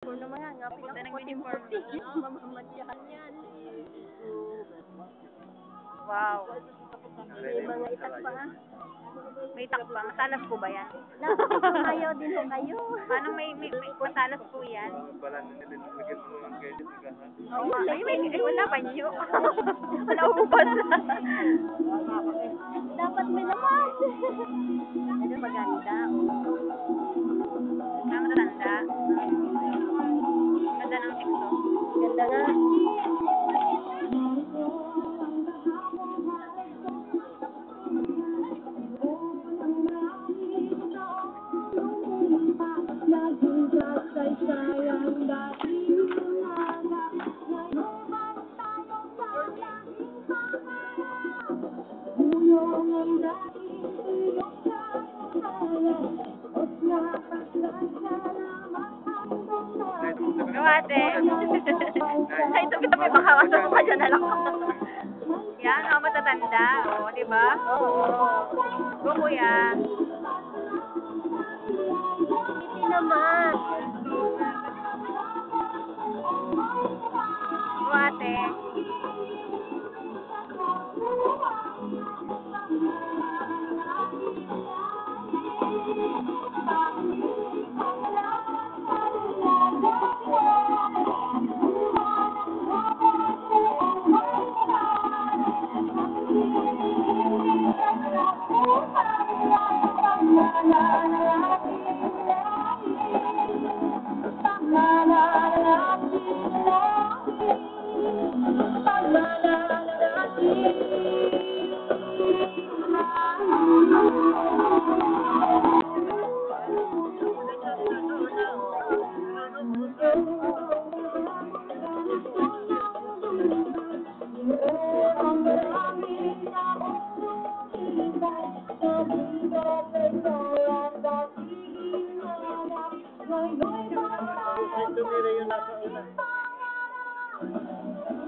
Kung naman nga, Punta ng uniform. Mamamadyakan yan. Wow. May mga itak pa ah. May takpa. Masalas po ba yan? Ayaw din ho kayo. Paano may masalas po yan? Oo nga. Ay, wala pa nyo. Wala ubas. Dapat may laman. Ano maganda. Ang matanda. Ganda ng teksto. Ganda nga. Ate. Ay, ito kita may baka kaso ka dyan na lang. Yan, matatanda. O, diba? Go, kuya. Hindi naman. Go, ate.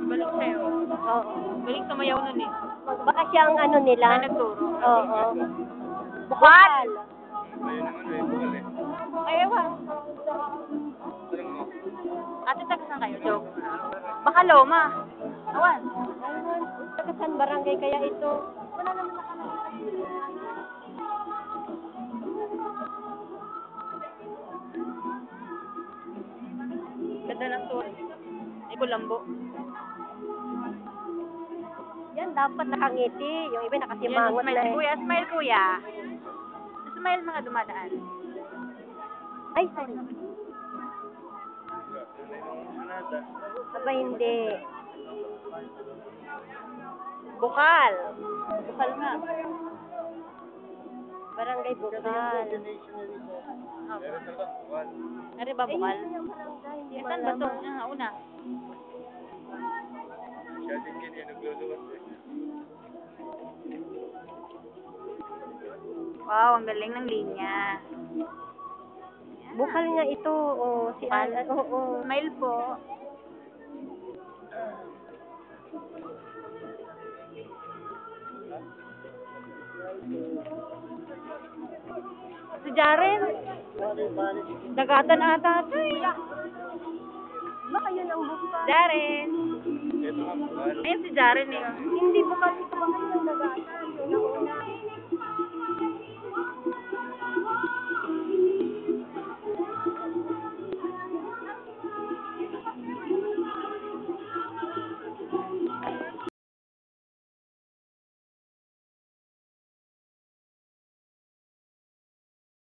Balik sa'yo. Oo. Balik sumayaw nun eh. Baka siya ang ano nila. Ay, nagturo. Oo. Bukal! Ay, ewan. Ate, taga saan kayo? Joke. Baka Loma. Awan. Ayun. Taga saan barangay kaya ito? Wala naman Ganda ng tour. Ay, Kulambo. Yan, dapat nakangiti. Yung iba Yan, nakasimangot smile. na eh. Kuya, smile kuya. Smile mga dumadaan. Ay, sorry. Aba, hindi. Bukal. Bukal nga. Barangay Bukal. Nari ba bukal? Ayun yung barangay. Hindi Saan ba ito? malaman. Una. Wow, ang galing ng linya. Bukal nga ito. Oh, si Bukal? Oo. Smile po. Si Jaren. Dagatan ata ito eh. Baka yun ang bukal. Jaren. Ayun si Jaren eh. Hindi bukal ito. Baka yun ang dagatan. Yung nauna.